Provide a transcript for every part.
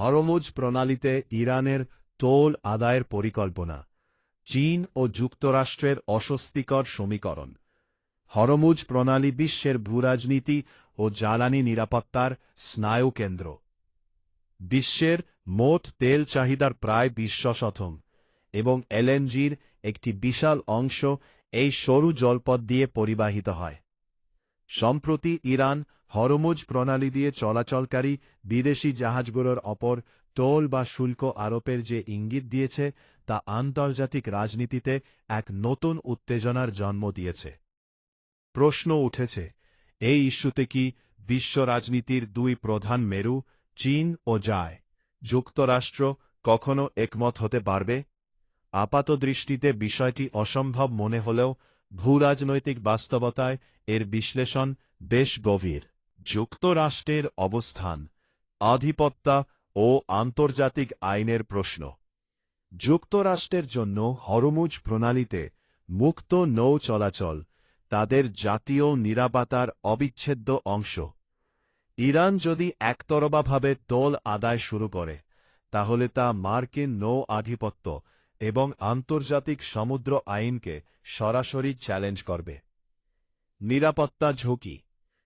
Hormuz প্রণালীতে ইরানের তোল আদায়ের পরিকল্পনা, চীন ও যুক্তরাষ্ট্রের অস্বস্তিকর সমীকরণ। হরমুজ প্রণালী বিশ্বের ভূরাজনীতি ও জ্বালানি নিরাপত্তার স্নায়ুকেন্দ্র। বিশ্বের মোট তেল চাহিদার প্রায় 20% এবং এলএনজির একটি বিশাল অংশ এই সরু জলপথ দিয়ে পরিবাহিত হয়। সম্প্রতি ইরান হরমুজ প্রণালী দিয়ে চলাচলকারী বিদেশি জাহাজগুলোর ওপর টোল বা শুল্ক আরোপের যে ইঙ্গিত দিয়েছে তা আন্তর্জাতিক রাজনীতিতে এক নতুন উত্তেজনার জন্ম দিয়েছে। প্রশ্ন উঠেছে, এই ইস্যুতে কি বিশ্ব রাজনীতির দুই প্রধান মেরু চীন ও যায় যুক্তরাষ্ট্র কখনো একমত হতে পারবে? আপাতদৃষ্টিতে বিষয়টি অসম্ভব মনে হলেও ভূরাজনৈতিক বাস্তবতায় এর বিশ্লেষণ বেশ গভীর। যুক্তরাষ্ট্রের অবস্থান, আধিপত্য ও আন্তর্জাতিক আইনের প্রশ্ন। যুক্তরাষ্ট্রের জন্য হরমুজ প্রণালীতে মুক্ত নৌ চলাচল তাদের জাতীয় নিরাপত্তার অবিচ্ছেদ্য অংশ। ইরান যদি একতরফাভাবে তোল আদায় শুরু করে তাহলে তা মার্কিন নৌ আধিপত্য এবং আন্তর্জাতিক সমুদ্র আইনকে সরাসরি চ্যালেঞ্জ করবে। নিরাপত্তা ঝুঁকি।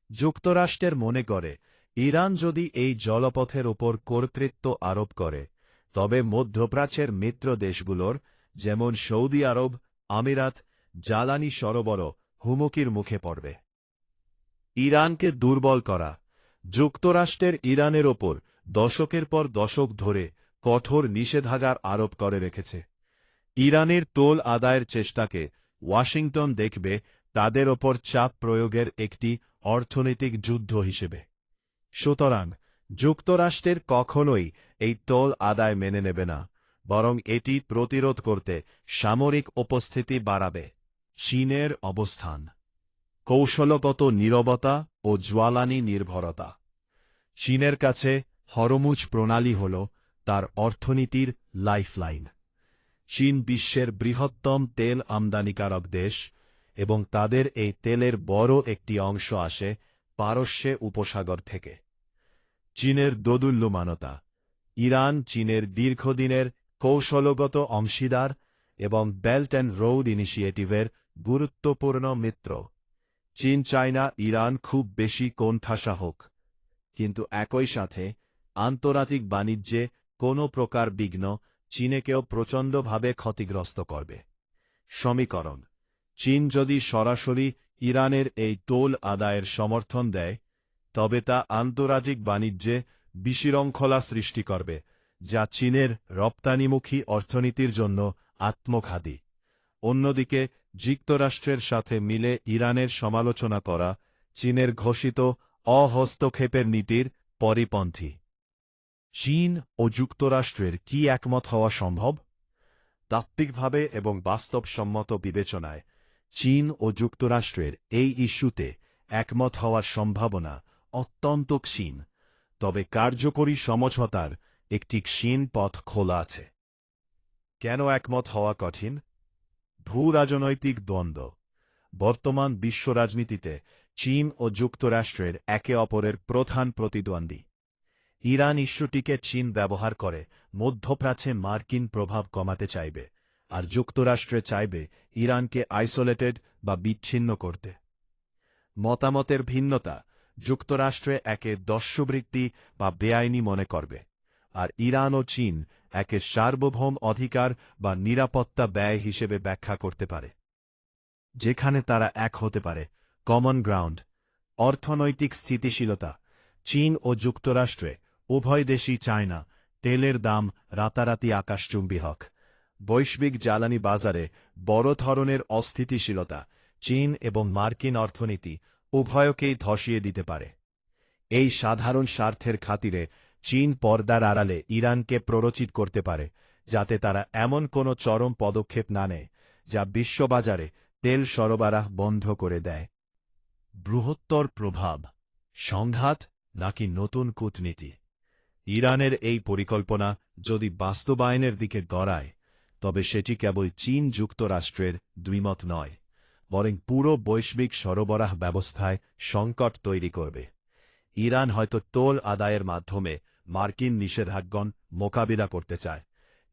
যুক্তরাষ্ট্রের মনে করে ইরান যদি এই জলপথের ওপর কর্তৃত্ব আরোপ করে তবে মধ্যপ্রাচ্যের মিত্র দেশগুলোর যেমন সৌদি আরব, আমিরাত জ্বালানি সরবরাহ হুমকির মুখে পড়বে। ইরানকে দুর্বল করা। যুক্তরাষ্ট্রের ইরানের ওপর দশকের পর দশক ধরে কঠোর নিষেধাজ্ঞা আরোপ করে রেখেছে। ইরানের তোল আদায়ের চেষ্টাকে ওয়াশিংটন দেখবে তাদের ওপর চাপ প্রয়োগের একটি অর্থনৈতিক যুদ্ধ হিসেবে। সুতরাং যুক্তরাষ্ট্রের কখনোই এই তোল আদায় মেনে নেবে না, বরং এটি প্রতিরোধ করতে সামরিক উপস্থিতি বাড়াবে। চীনের অবস্থান, কৌশলগত নীরবতা ও জ্বালানি নির্ভরতা। চীনের কাছে হরমুজ প্রণালী হল তার অর্থনীতির লাইফলাইন। চীন বিশ্বের বৃহত্তম তেল আমদানিকারক দেশ এবং তাদের এই তেলের বড় একটি অংশ আসে পারস্য উপসাগর থেকে। চীনের দোদুল্যমানতা। ইরান চীনের দীর্ঘদিনের কৌশলগত অংশীদার এবং বেল্ট অ্যান্ড রোড ইনিশিয়েটিভের গুরুত্বপূর্ণ মিত্র। চীন চায় না ইরান খুব বেশি কোণঠাসা হোক, কিন্তু একই সাথে আন্তর্জাতিক বাণিজ্যে কোনো প্রকার বিঘ্ন চীনকেও প্রচণ্ডভাবে ক্ষতিগ্রস্ত করবে। সমীকরণ। চীন যদি সরাসরি ইরানের এই টোল আদায়ের সমর্থন দেয় তবে তা আন্তর্জাতিক বাণিজ্যে বিশৃঙ্খলা সৃষ্টি করবে, যা চীনের রপ্তানিমুখী অর্থনীতির জন্য আত্মঘাতী। অন্যদিকে যুক্তরাষ্ট্রের সাথে মিলে ইরানের সমালোচনা করা চীনের ঘোষিত অহস্তক্ষেপের নীতির পরিপন্থী। চীন ও যুক্তরাষ্ট্রের কি একমত হওয়া সম্ভব? তাত্ত্বিকভাবে এবং বাস্তবসম্মত বিবেচনায় চীন ও যুক্তরাষ্ট্রের এই ইস্যুতে একমত হওয়ার সম্ভাবনা অত্যন্ত ক্ষীণ, তবে কার্যকরী সমঝোতার একটি ক্ষীণ পথ খোলা আছে। কেন একমত হওয়া কঠিন? ভূরাজনৈতিক দ্বন্দ্ব। বর্তমান বিশ্ব রাজনীতিতে চীন ও যুক্তরাষ্ট্রের একে অপরের প্রধান প্রতিদ্বন্দ্বী। ইরান ইস্যুটিকে চীন ব্যবহার করে মধ্যপ্রাচ্যে মার্কিন প্রভাব কমাতে চাইবে, আর যুক্তরাষ্ট্রে চাইবে ইরানকে আইসোলেটেড বা বিচ্ছিন্ন করতে। মতামতের ভিন্নতা যুক্তরাষ্ট্রে একে দস্যুবৃত্তি বা বেআইনি মনে করবে, আর ইরান ও চীন একে সার্বভৌম অধিকার বা নিরাপত্তা ব্যয় হিসেবে ব্যাখ্যা করতে পারে। যেখানে তারা এক হতে পারে, কমন গ্রাউন্ড। অর্থনৈতিক স্থিতিশীলতা। চীন ও যুক্তরাষ্ট্রে উভয় দেশই চায় না তেলের দাম রাতারাতি আকাশচুম্বী হোক। বৈশ্বিক জ্বালানি বাজারে বড় ধরনের অস্থিতিশীলতা চীন এবং মার্কিন অর্থনীতি উভয়কেই ধসিয়ে দিতে পারে। এই সাধারণ স্বার্থের খাতিরে চীন পর্দার আড়ালে ইরানকে প্ররোচিত করতে পারে, যাতে তারা এমন কোনো চরম পদক্ষেপ না নেয় যা বিশ্ববাজারে তেল সরবরাহ বন্ধ করে দেয়। বৃহত্তর প্রভাব, সংঘাত নাকি নতুন কূটনীতি? ইরানের এই পরিকল্পনা যদি বাস্তবায়নের দিকে গড়ায় তবে সেটি কেবল চীন যুক্তরাষ্ট্রের দ্বিমত নয়, বরং পুরো বৈশ্বিক সরবরাহ ব্যবস্থায় সংকট তৈরি করবে। ইরান হয়তো টোল আদায়ের মাধ্যমে মার্কিন নিষেধাজ্ঞা মোকাবিলা করতে চায়,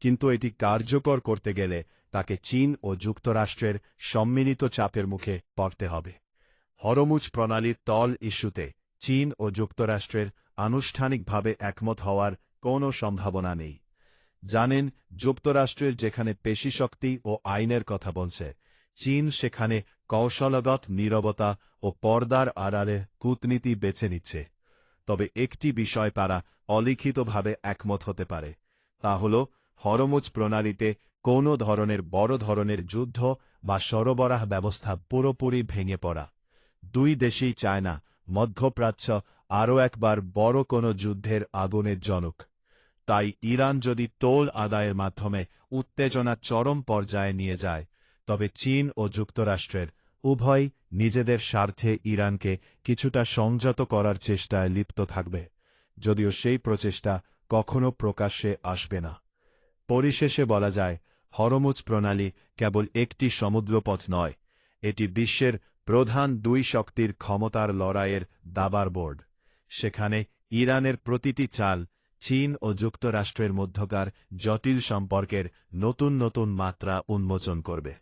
কিন্তু এটি কার্যকর করতে গেলে তাকে চীন ও যুক্তরাষ্ট্রের সম্মিলিত চাপের মুখে পড়তে হবে। হরমুজ প্রণালীর তল ইস্যুতে চীন ও যুক্তরাষ্ট্রের আনুষ্ঠানিকভাবে একমত হওয়ার কোনো সম্ভাবনা নেই। জানেন, যুক্তরাষ্ট্রের যেখানে পেশিশক্তি ও আইনের কথা বলছে, চীন সেখানে কৌশলগত নীরবতা ও পর্দার আড়ালে কূটনীতি বেছে নিচ্ছে। তবে একটি বিষয় তারা অলিখিতভাবে একমত হতে পারে, তা হল হরমুজ প্রণালীতে কোনো ধরনের বড় ধরনের যুদ্ধ বা সরবরাহ ব্যবস্থা পুরোপুরি ভেঙে পড়া। দুই দেশই চায় না মধ্যপ্রাচ্য আরও একবার বড় কোনো যুদ্ধের আগুনের জনক। তাই ইরান যদি টোল আদায়ের মাধ্যমে উত্তেজনা চরম পর্যায়ে নিয়ে যায়, তবে চীন ও যুক্তরাষ্ট্রের উভয় নিজেদের স্বার্থে ইরানকে কিছুটা সংযত করার চেষ্টায় লিপ্ত থাকবে, যদিও সেই প্রচেষ্টা কখনো প্রকাশ্যে আসবে না। পরিশেষে বলা যায়, হরমুজ প্রণালী কেবল একটি সমুদ্রপথ নয়, এটি বিশ্বের প্রধান দুই শক্তির ক্ষমতার লড়াইয়ের দাবার বোর্ড। সেখানে ইরানের প্রতিটি চাল চীন ও যুক্তরাষ্ট্রের মধ্যকার জটিল সম্পর্কের নতুন নতুন মাত্রা উন্মোচন করবে।